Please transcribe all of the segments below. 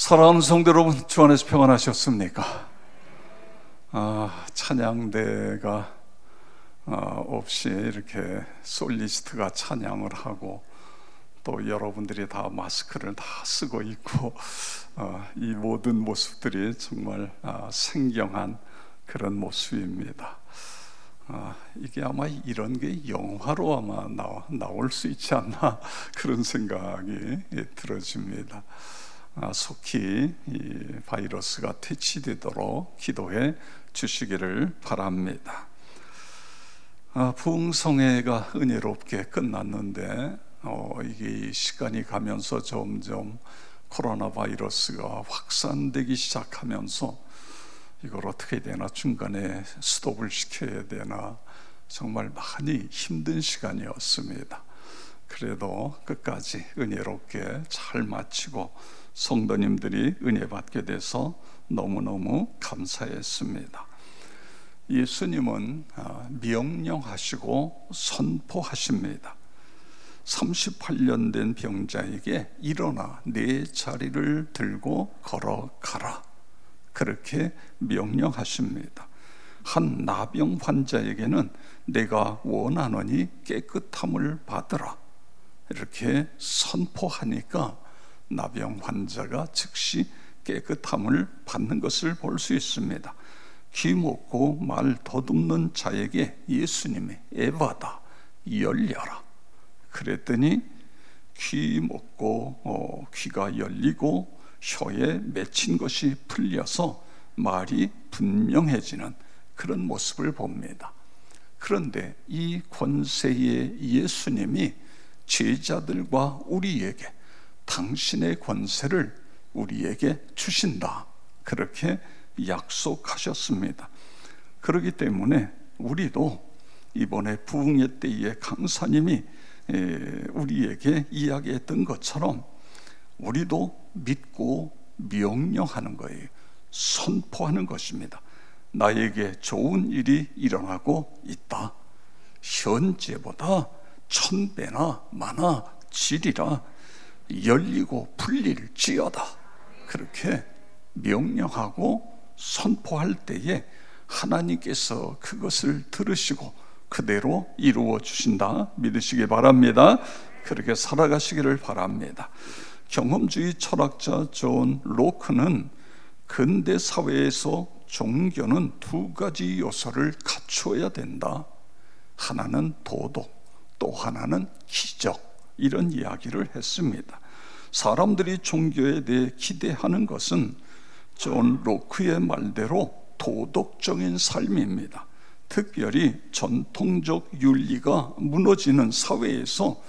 사랑하는 성도 여러분, 주 안에서 평안하셨습니까? 찬양대가 없이 이렇게 솔리스트가 찬양을 하고 또 여러분들이 다 마스크를 다 쓰고 있고 이 모든 모습들이 정말 생경한 그런 모습입니다. 이게 아마 이런 게 영화로 아마 나올 수 있지 않나 그런 생각이 들어집니다. 속히 이 바이러스가 퇴치되도록 기도해 주시기를 바랍니다. 부흥성회가 은혜롭게 끝났는데 이게 시간이 가면서 점점 코로나 바이러스가 확산되기 시작하면서 이걸 어떻게 해야 되나, 중간에 스톱을 시켜야 되나, 정말 많이 힘든 시간이었습니다. 그래도 끝까지 은혜롭게 잘 마치고 성도님들이 은혜 받게 돼서 너무너무 감사했습니다. 예수님은 명령하시고 선포하십니다. 38년 된 병자에게 일어나 내 자리를 들고 걸어가라, 그렇게 명령하십니다. 한 나병 환자에게는 내가 원하노니 깨끗함을 받으라, 이렇게 선포하니까 나병 환자가 즉시 깨끗함을 받는 것을 볼 수 있습니다. 귀 먹고 말 더듬는 자에게 예수님이 에바다, 열려라, 그랬더니 귀 먹고 귀가 열리고 혀에 맺힌 것이 풀려서 말이 분명해지는 그런 모습을 봅니다. 그런데 이 권세의 예수님이 제자들과 우리에게 당신의 권세를 우리에게 주신다, 그렇게 약속하셨습니다. 그렇기 때문에 우리도 이번에 부흥의 때에 강사님이 우리에게 이야기했던 것처럼 우리도 믿고 명령하는 거예요. 선포하는 것입니다. 나에게 좋은 일이 일어나고 있다. 현재보다 1000배나 많아지리라. 열리고 풀릴지어다. 그렇게 명령하고 선포할 때에 하나님께서 그것을 들으시고 그대로 이루어 주신다 믿으시기 바랍니다. 그렇게 살아가시기를 바랍니다. 경험주의 철학자 존 로크는 근대 사회에서 종교는 두 가지 요소를 갖추어야 된다. 하나는 도덕, 또 하나는 기적, 이런 이야기를 했습니다. 사람들이 종교에 대해 기대하는 것은 존 로크의 말대로 도덕적인 삶입니다. 특별히 전통적 윤리가 무너지는 사회에서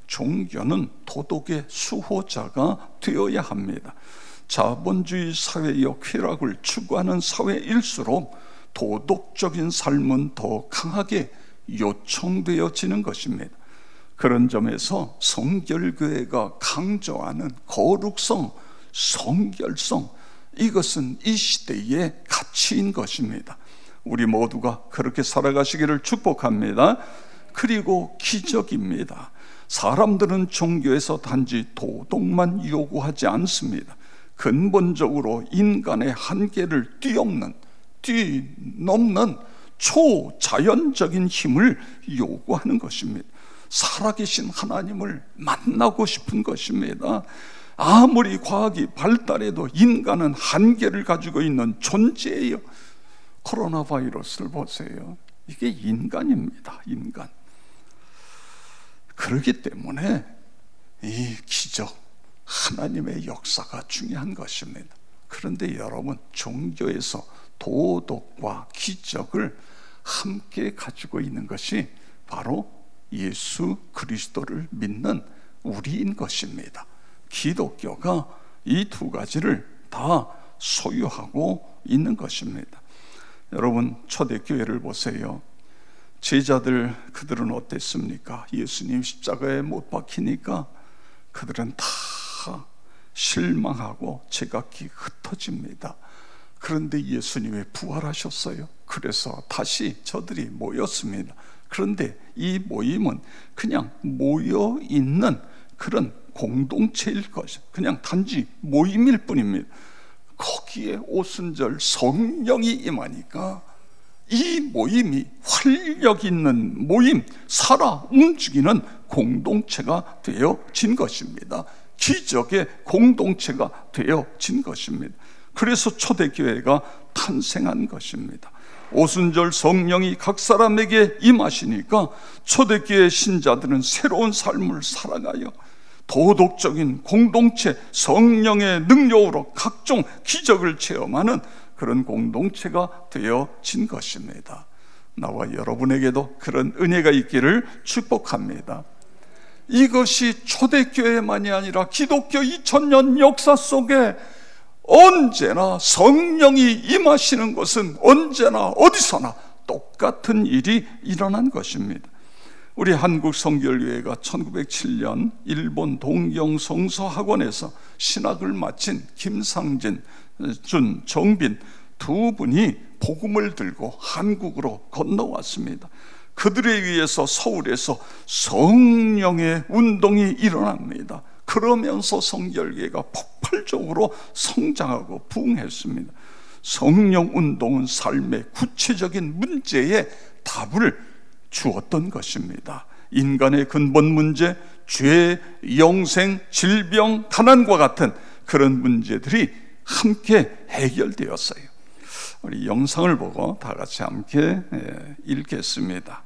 종교는 도덕의 수호자가 되어야 합니다. 자본주의 사회의 쾌락을 추구하는 사회일수록 도덕적인 삶은 더 강하게 요청되어지는 것입니다. 그런 점에서 성결교회가 강조하는 거룩성, 성결성, 이것은 이 시대의 가치인 것입니다. 우리 모두가 그렇게 살아가시기를 축복합니다. 그리고 기적입니다. 사람들은 종교에서 단지 도덕만 요구하지 않습니다. 근본적으로 인간의 한계를 뛰넘는 초자연적인 힘을 요구하는 것입니다. 살아계신 하나님을 만나고 싶은 것입니다. 아무리 과학이 발달해도 인간은 한계를 가지고 있는 존재예요. 코로나 바이러스를 보세요. 이게 인간입니다. 인간. 그렇기 때문에 이 기적, 하나님의 역사가 중요한 것입니다. 그런데 여러분, 종교에서 도덕과 기적을 함께 가지고 있는 것이 바로 예수 그리스도를 믿는 우리인 것입니다. 기독교가 이 두 가지를 다 소유하고 있는 것입니다. 여러분, 초대교회를 보세요. 제자들, 그들은 어땠습니까? 예수님 십자가에 못 박히니까 그들은 다 실망하고 제각기 흩어집니다. 그런데 예수님이 부활하셨어요. 그래서 다시 저들이 모였습니다. 그런데 이 모임은 그냥 모여있는 그런 공동체일 것이죠. 그냥 단지 모임일 뿐입니다. 거기에 오순절 성령이 임하니까 이 모임이 활력 있는 모임, 살아 움직이는 공동체가 되어진 것입니다. 기적의 공동체가 되어진 것입니다. 그래서 초대교회가 탄생한 것입니다. 오순절 성령이 각 사람에게 임하시니까 초대교회 신자들은 새로운 삶을 살아가요. 도덕적인 공동체, 성령의 능력으로 각종 기적을 체험하는 그런 공동체가 되어진 것입니다. 나와 여러분에게도 그런 은혜가 있기를 축복합니다. 이것이 초대교회만이 아니라 기독교 2000년 역사 속에 언제나 성령이 임하시는 것은 언제나 어디서나 똑같은 일이 일어난 것입니다. 우리 한국 성결교회가 1907년 일본 동경 성서학원에서 신학을 마친 김상진, 정빈 두 분이 복음을 들고 한국으로 건너왔습니다. 그들에 의해서 서울에서 성령의 운동이 일어납니다. 그러면서 성결교회가 폭발적으로 성장하고 부흥했습니다. 성령 운동은 삶의 구체적인 문제에 답을 주었던 것입니다. 인간의 근본 문제, 죄, 영생, 질병, 가난과 같은 그런 문제들이 함께 해결되었어요. 우리 영상을 보고 다 같이 함께 읽겠습니다.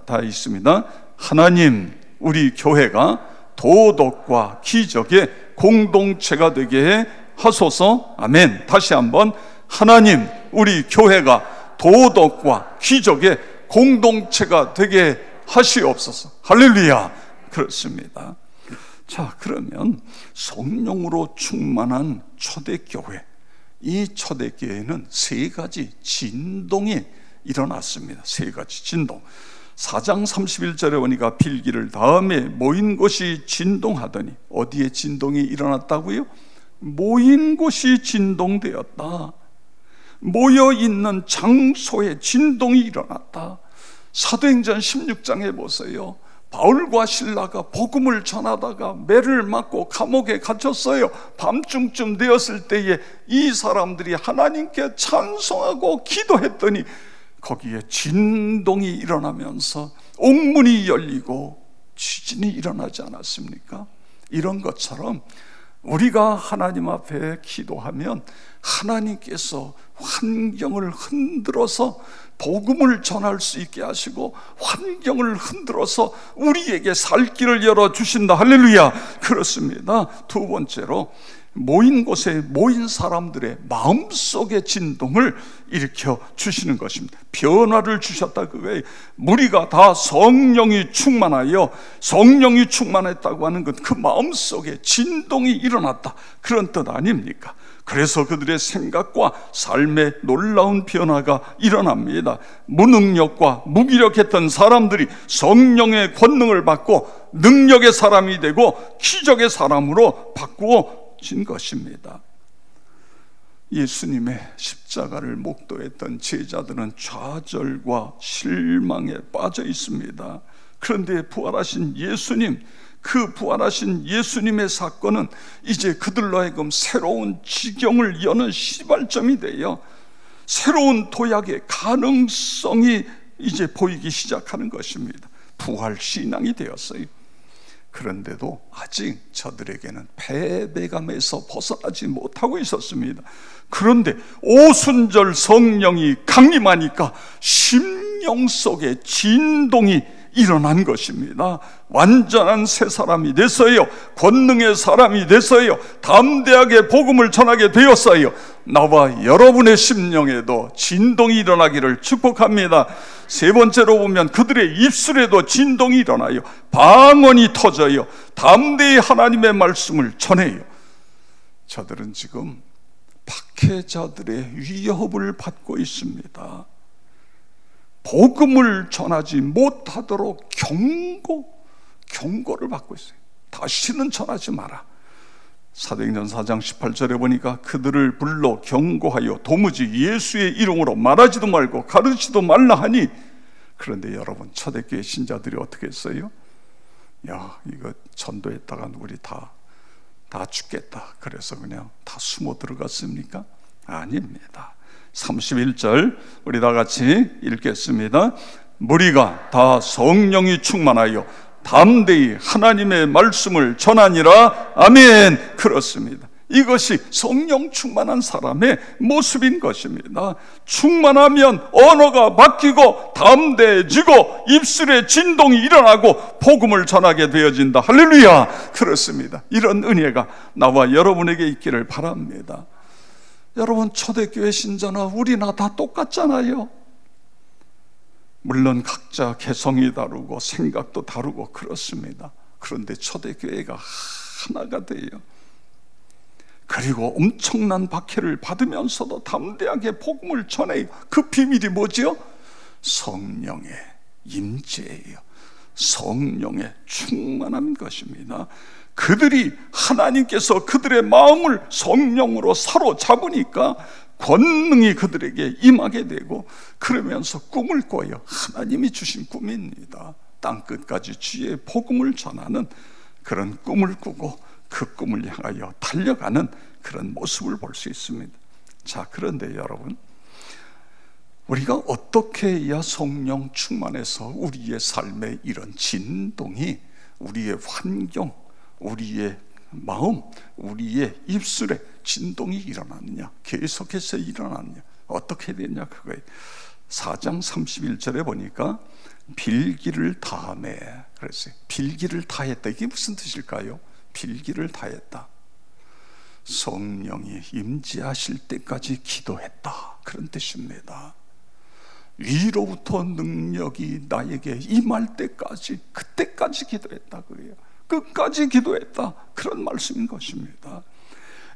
다 있습니다. 하나님, 우리 교회가 도덕과 기적의 공동체가 되게 하소서. 아멘. 다시 한번, 하나님, 우리 교회가 도덕과 기적의 공동체가 되게 하시옵소서. 할렐루야. 그렇습니다. 자, 그러면 성령으로 충만한 초대교회, 이 초대교회는 세 가지 진동이 일어났습니다. 세 가지 진동. 4장 31절에 보니까 필기를 다음에 모인 곳이 진동하더니, 어디에 진동이 일어났다고요? 모인 곳이 진동되었다. 모여있는 장소에 진동이 일어났다. 사도행전 16장에 보세요. 바울과 실라가 복음을 전하다가 매를 맞고 감옥에 갇혔어요. 밤중쯤 되었을 때에 이 사람들이 하나님께 찬송하고 기도했더니 거기에 진동이 일어나면서 옥문이 열리고 지진이 일어나지 않았습니까? 이런 것처럼 우리가 하나님 앞에 기도하면 하나님께서 환경을 흔들어서 복음을 전할 수 있게 하시고 환경을 흔들어서 우리에게 살 길을 열어주신다. 할렐루야. 그렇습니다. 두 번째로 모인 곳에 모인 사람들의 마음속의 진동을 일으켜 주시는 것입니다. 변화를 주셨다 그거예요. 무리가 다 성령이 충만하여, 성령이 충만했다고 하는 것, 그 마음속에 진동이 일어났다, 그런 뜻 아닙니까? 그래서 그들의 생각과 삶의 놀라운 변화가 일어납니다. 무능력과 무기력했던 사람들이 성령의 권능을 받고 능력의 사람이 되고 기적의 사람으로 바꾸어진 것입니다. 예수님의 십자가를 목도했던 제자들은 좌절과 실망에 빠져 있습니다. 그런데 부활하신 예수님, 그 부활하신 예수님의 사건은 이제 그들로 하여금 새로운 지경을 여는 시발점이 되어 새로운 도약의 가능성이 이제 보이기 시작하는 것입니다. 부활 신앙이 되었어요. 그런데도 아직 저들에게는 패배감에서 벗어나지 못하고 있었습니다. 그런데 오순절 성령이 강림하니까 심령 속에 진동이 일어난 것입니다. 완전한 새 사람이 됐어요. 권능의 사람이 됐어요. 담대하게 복음을 전하게 되었어요. 나와 여러분의 심령에도 진동이 일어나기를 축복합니다. 세 번째로 보면 그들의 입술에도 진동이 일어나요. 방언이 터져요. 담대히 하나님의 말씀을 전해요. 저들은 지금 박해자들의 위협을 받고 있습니다. 복음을 전하지 못하도록 경고를 받고 있어요. 다시는 전하지 마라. 사도행전 4장 18절에 보니까 그들을 불러 경고하여 도무지 예수의 이름으로 말하지도 말고 가르치지도 말라 하니, 그런데 여러분, 초대교회 신자들이 어떻게 했어요? 야, 이거 전도했다간 우리 다 죽겠다. 그래서 그냥 다 숨어 들어갔습니까? 아닙니다. 31절 우리 다 같이 읽겠습니다. 무리가 다 성령이 충만하여 담대히 하나님의 말씀을 전하니라. 아멘. 그렇습니다. 이것이 성령 충만한 사람의 모습인 것입니다. 충만하면 언어가 바뀌고 담대해지고 입술에 진동이 일어나고 복음을 전하게 되어진다. 할렐루야. 그렇습니다. 이런 은혜가 나와 여러분에게 있기를 바랍니다. 여러분, 초대교회 신자나 우리나 다 똑같잖아요. 물론 각자 개성이 다르고 생각도 다르고 그렇습니다. 그런데 초대교회가 하나가 돼요. 그리고 엄청난 박해를 받으면서도 담대하게 복음을 전해요. 그 비밀이 뭐죠? 성령의 임재예요. 성령의 충만한 것입니다. 그들이 하나님께서 그들의 마음을 성령으로 사로잡으니까 권능이 그들에게 임하게 되고, 그러면서 꿈을 꿔요. 하나님이 주신 꿈입니다. 땅끝까지 주의 복음을 전하는 그런 꿈을 꾸고 그 꿈을 향하여 달려가는 그런 모습을 볼 수 있습니다. 자, 그런데 여러분, 우리가 어떻게 해야 성령 충만해서 우리의 삶의 이런 진동이, 우리의 환경, 우리의 마음, 우리의 입술에 진동이 일어나느냐, 계속해서 일어나느냐, 어떻게 되냐, 그거예요. 4장 31절에 보니까 빌기를 다하매 그랬어요. 빌기를 다했다. 이게 무슨 뜻일까요? 빌기를 다했다. 성령이 임재하실 때까지 기도했다. 그런 뜻입니다. 위로부터 능력이 나에게 임할 때까지, 그때까지 기도했다. 그래요. 끝까지 기도했다. 그런 말씀인 것입니다.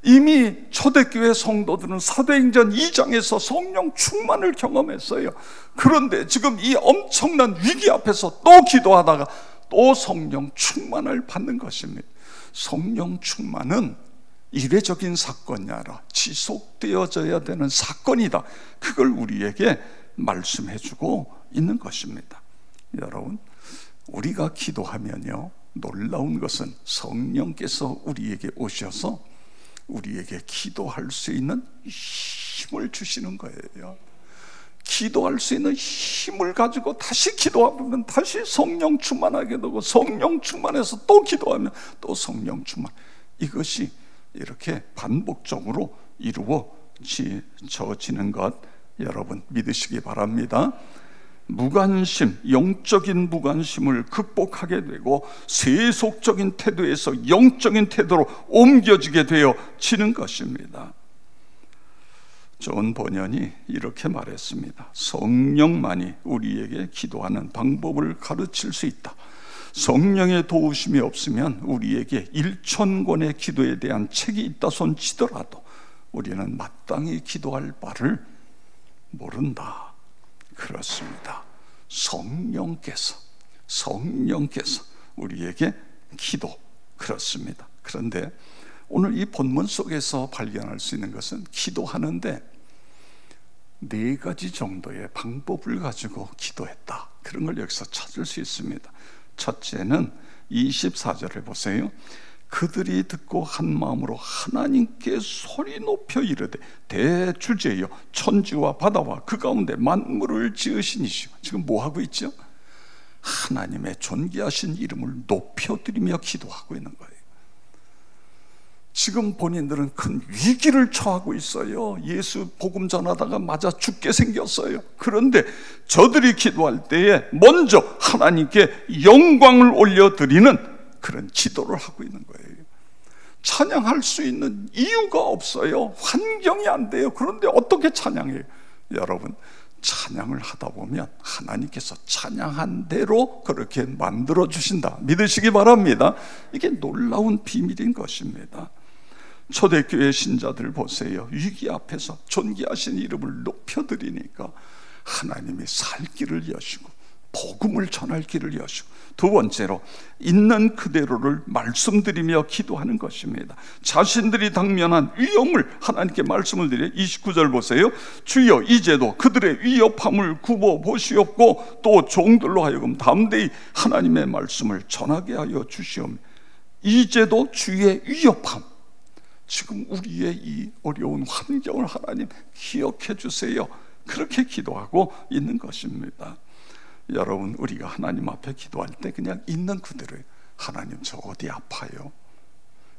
이미 초대교회 성도들은 사도행전 2장에서 성령 충만을 경험했어요. 그런데 지금 이 엄청난 위기 앞에서 또 기도하다가 또 성령 충만을 받는 것입니다. 성령 충만은 이례적인 사건이 아니라 지속되어져야 되는 사건이다. 그걸 우리에게 말씀해주고 있는 것입니다. 여러분, 우리가 기도하면요, 놀라운 것은 성령께서 우리에게 오셔서 우리에게 기도할 수 있는 힘을 주시는 거예요. 기도할 수 있는 힘을 가지고 다시 기도하면 다시 성령 충만하게 되고, 성령 충만해서 또 기도하면 또 성령 충만. 이것이 이렇게 반복적으로 이루어지는 것 여러분 믿으시기 바랍니다. 무관심, 영적인 무관심을 극복하게 되고 세속적인 태도에서 영적인 태도로 옮겨지게 되어지는 것입니다. 존 번연이 이렇게 말했습니다. 성령만이 우리에게 기도하는 방법을 가르칠 수 있다. 성령의 도우심이 없으면 우리에게 1,000권의 기도에 대한 책이 있다 손 치더라도 우리는 마땅히 기도할 바를 모른다. 그렇습니다. 성령께서 우리에게 기도, 그렇습니다. 그런데 오늘 이 본문 속에서 발견할 수 있는 것은 기도하는데 4가지 정도의 방법을 가지고 기도했다. 그런 걸 여기서 찾을 수 있습니다. 첫째는 24절을 보세요. 그들이 듣고 한 마음으로 하나님께 소리 높여 이르되 대주제여 천지와 바다와 그 가운데 만물을 지으신 이시오. 지금 뭐 하고 있죠? 하나님의 존귀하신 이름을 높여드리며 기도하고 있는 거예요. 지금 본인들은 큰 위기를 처하고 있어요. 예수 복음 전하다가 맞아 죽게 생겼어요. 그런데 저들이 기도할 때에 먼저 하나님께 영광을 올려드리는 그런 기도를 하고 있는 거예요. 찬양할 수 있는 이유가 없어요. 환경이 안 돼요. 그런데 어떻게 찬양해요? 여러분, 찬양을 하다 보면 하나님께서 찬양한 대로 그렇게 만들어 주신다. 믿으시기 바랍니다. 이게 놀라운 비밀인 것입니다. 초대교회 신자들 보세요. 위기 앞에서 존귀하신 이름을 높여드리니까 하나님이 살 길을 여시고 복음을 전할 길을 여시고, 두 번째로 있는 그대로를 말씀드리며 기도하는 것입니다. 자신들이 당면한 위험을 하나님께 말씀을 드려 29절 보세요. 주여 이제도 그들의 위협함을 굽어 보시옵고 또 종들로 하여금 담대히 하나님의 말씀을 전하게 하여 주시옵며. 이제도 주의 위협함, 지금 우리의 이 어려운 환경을 하나님 기억해 주세요. 그렇게 기도하고 있는 것입니다. 여러분, 우리가 하나님 앞에 기도할 때 그냥 있는 그대로, 하나님 저 어디 아파요?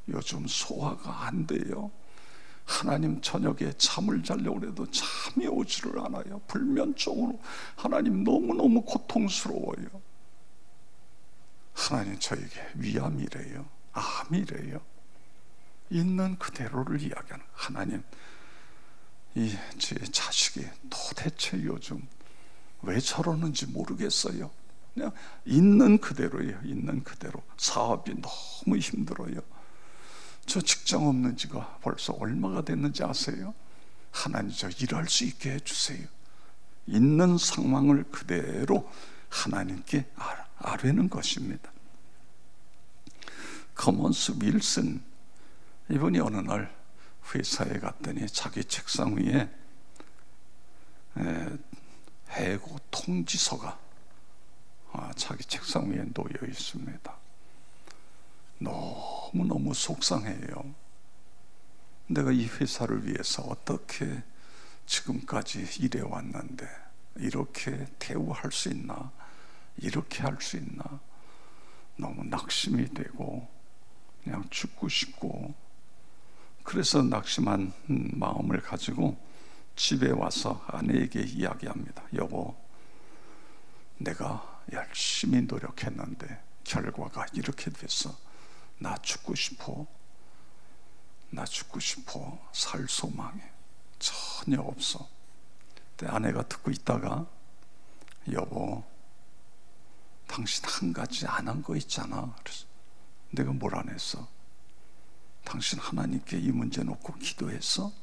요즘 소화가 안 돼요. 하나님 저녁에 잠을 자려고 해도 잠이 오지를 않아요. 불면증으로 하나님 너무너무 고통스러워요. 하나님 저에게 위암이래요, 암이래요. 있는 그대로를 이야기하는, 하나님 제 자식이 도대체 요즘 왜 저러는지 모르겠어요. 그냥 있는 그대로예요. 있는 그대로. 사업이 너무 힘들어요. 저 직장 없는 지가 벌써 얼마가 됐는지 아세요? 하나님 저 일할 수 있게 해주세요. 있는 상황을 그대로 하나님께 아뢰는 것입니다. 커먼스 윌슨, 이분이 어느 날 회사에 갔더니 자기 책상 위에 해고 통지서가 자기 책상 위에 놓여 있습니다. 너무너무 속상해요. 내가 이 회사를 위해서 어떻게 지금까지 일해왔는데 이렇게 대우할 수 있나, 이렇게 할 수 있나, 너무 낙심이 되고 그냥 죽고 싶고, 그래서 낙심한 마음을 가지고 집에 와서 아내에게 이야기합니다. 여보, 내가 열심히 노력했는데 결과가 이렇게 돼서 나 죽고 싶어. 나 죽고 싶어. 살 소망이 전혀 없어. 근데 아내가 듣고 있다가, 여보, 당신 한 가지 안 한 거 있잖아. 그래서 내가 뭘 안 했어? 당신 하나님께 이 문제 놓고 기도했어?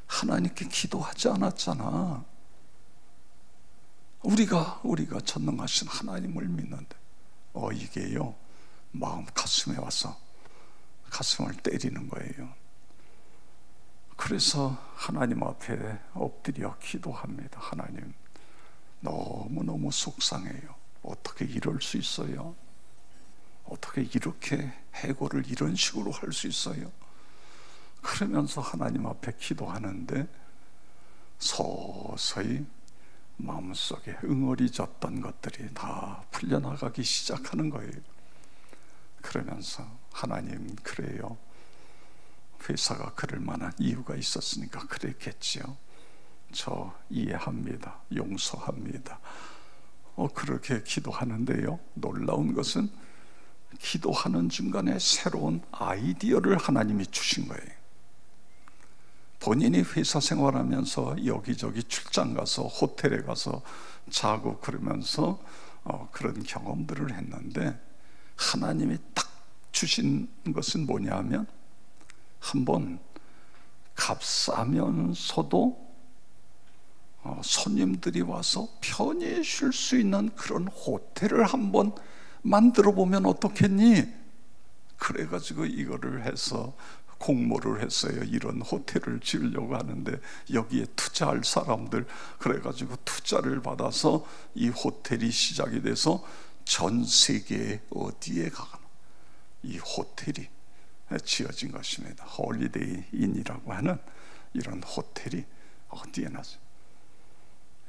하나님께 기도하지 않았잖아. 우리가 전능하신 하나님을 믿는데 이게요, 마음 가슴에 와서 가슴을 때리는 거예요. 그래서 하나님 앞에 엎드려 기도합니다. 하나님, 너무너무 속상해요. 어떻게 이럴 수 있어요? 어떻게 이렇게 해고를 이런 식으로 할 수 있어요? 그러면서 하나님 앞에 기도하는데 서서히 마음속에 응어리졌던 것들이 다 풀려나가기 시작하는 거예요. 그러면서 하나님, 그래요, 회사가 그럴 만한 이유가 있었으니까 그랬겠지요. 저 이해합니다. 용서합니다. 그렇게 기도하는데요, 놀라운 것은 기도하는 중간에 새로운 아이디어를 하나님이 주신 거예요. 본인이 회사 생활하면서 여기저기 출장 가서 호텔에 가서 자고 그러면서 그런 경험들을 했는데, 하나님이 딱 주신 것은 뭐냐면, 한번 값싸면서도 손님들이 와서 편히 쉴 수 있는 그런 호텔을 한번 만들어 보면 어떻겠니? 그래가지고 이거를 해서 공모를 했어요. 이런 호텔을 지으려고 하는데 여기에 투자할 사람들, 그래가지고 투자를 받아서 이 호텔이 시작이 돼서 전 세계 어디에 가거나 이 호텔이 지어진 것입니다. 홀리데이 인이라고 하는 이런 호텔이 어디에 나죠?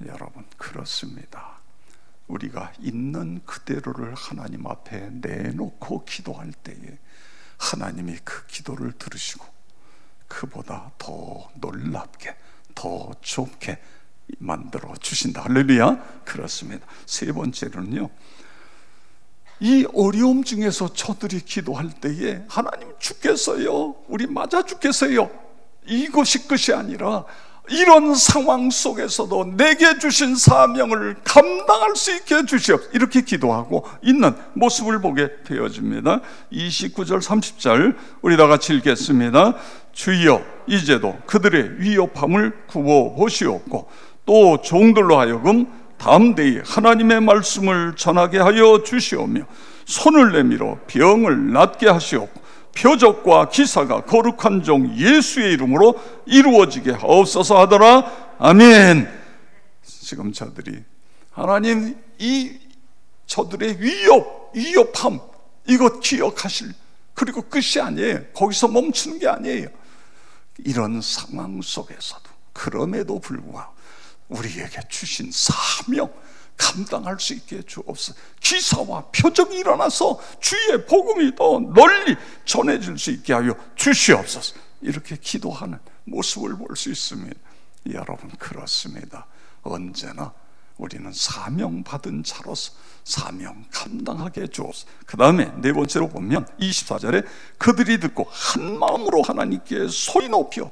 여러분, 그렇습니다. 우리가 있는 그대로를 하나님 앞에 내놓고 기도할 때에 하나님이 그 기도를 들으시고 그보다 더 놀랍게, 더 좁게 만들어 주신다. 할렐루야. 그렇습니다. 세 번째로는요, 이 어려움 중에서 저들이 기도할 때에 하나님 죽겠어요, 우리 맞아 죽겠어요, 이것이 끝이 아니라 이런 상황 속에서도 내게 주신 사명을 감당할 수 있게 해주시옵소서, 이렇게 기도하고 있는 모습을 보게 되어집니다. 29절 30절 우리 다 같이 읽겠습니다. 주여 이제도 그들의 위협함을 굽어 보시옵고 또 종들로 하여금 담대히 하나님의 말씀을 전하게 하여 주시오며 손을 내밀어 병을 낫게 하시옵고 표적과 기사가 거룩한 종 예수의 이름으로 이루어지게 하옵소서 하더라. 아멘. 지금 저들이 하나님 이 저들의 위협함 이것 기억하실, 그리고 끝이 아니에요. 거기서 멈추는 게 아니에요. 이런 상황 속에서도 그럼에도 불구하고 우리에게 주신 사명 감당할 수 있게 주옵소서. 기사와 표적이 일어나서 주의 복음이 더 널리 전해질 수 있게 하여 주시옵소서. 이렇게 기도하는 모습을 볼 수 있습니다. 여러분, 그렇습니다. 언제나 우리는 사명받은 자로서 사명 감당하게 주옵소서. 그 다음에 네 번째로 보면 24절에 그들이 듣고 한 마음으로 하나님께 소리 높여,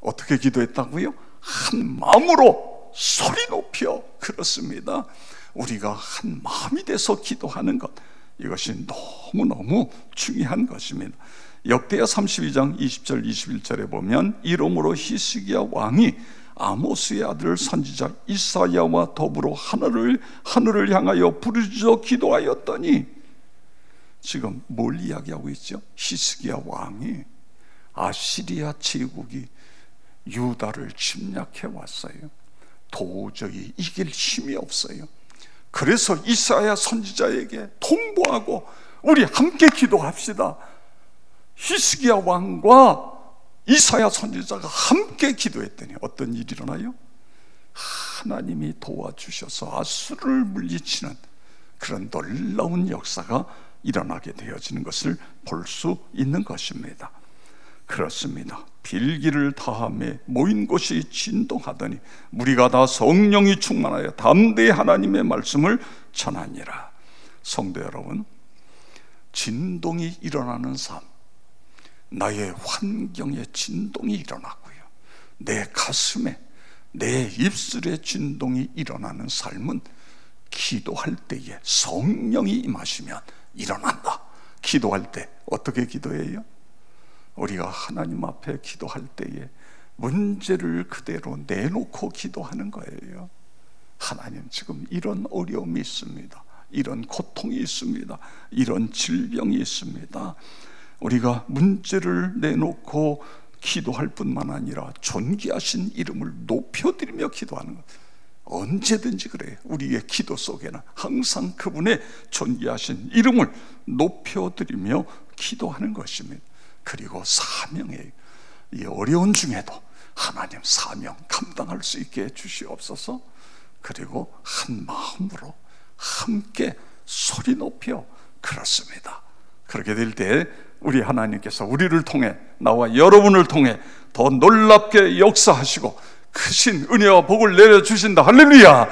어떻게 기도했다고요? 한 마음으로 소리 높여. 그렇습니다. 우리가 한 마음이 돼서 기도하는 것, 이것이 너무너무 중요한 것입니다. 역대하 32장 20절 21절에 보면 이러므로 히스기야 왕이 아모스의 아들 선지자 이사야와 더불어 하늘을 향하여 부르짖어 기도하였더니, 지금 뭘 이야기하고 있죠? 히스기야 왕이 아시리아 제국이 유다를 침략해 왔어요. 도저히 이길 힘이 없어요. 그래서 이사야 선지자에게 통보하고 우리 함께 기도합시다. 히스기야 왕과 이사야 선지자가 함께 기도했더니 어떤 일이 일어나요? 하나님이 도와주셔서 아수르를 물리치는 그런 놀라운 역사가 일어나게 되어지는 것을 볼 수 있는 것입니다. 그렇습니다. 빌기를 다함에 모인 곳이 진동하더니 무리가 다 성령이 충만하여 담대히 하나님의 말씀을 전하니라. 성도 여러분, 진동이 일어나는 삶, 나의 환경에 진동이 일어나고요, 내 가슴에, 내 입술에 진동이 일어나는 삶은 기도할 때에 성령이 임하시면 일어난다. 기도할 때 어떻게 기도해요? 우리가 하나님 앞에 기도할 때에 문제를 그대로 내놓고 기도하는 거예요. 하나님, 지금 이런 어려움이 있습니다. 이런 고통이 있습니다. 이런 질병이 있습니다. 우리가 문제를 내놓고 기도할 뿐만 아니라 존귀하신 이름을 높여드리며 기도하는 것, 언제든지 그래요. 우리의 기도 속에는 항상 그분의 존귀하신 이름을 높여드리며 기도하는 것입니다. 그리고 사명이에요. 이 어려운 중에도 하나님 사명 감당할 수 있게 해주시옵소서. 그리고 한 마음으로 함께 소리 높여. 그렇습니다. 그렇게 될 때 우리 하나님께서 우리를 통해, 나와 여러분을 통해 더 놀랍게 역사하시고 크신 은혜와 복을 내려주신다. 할렐루야.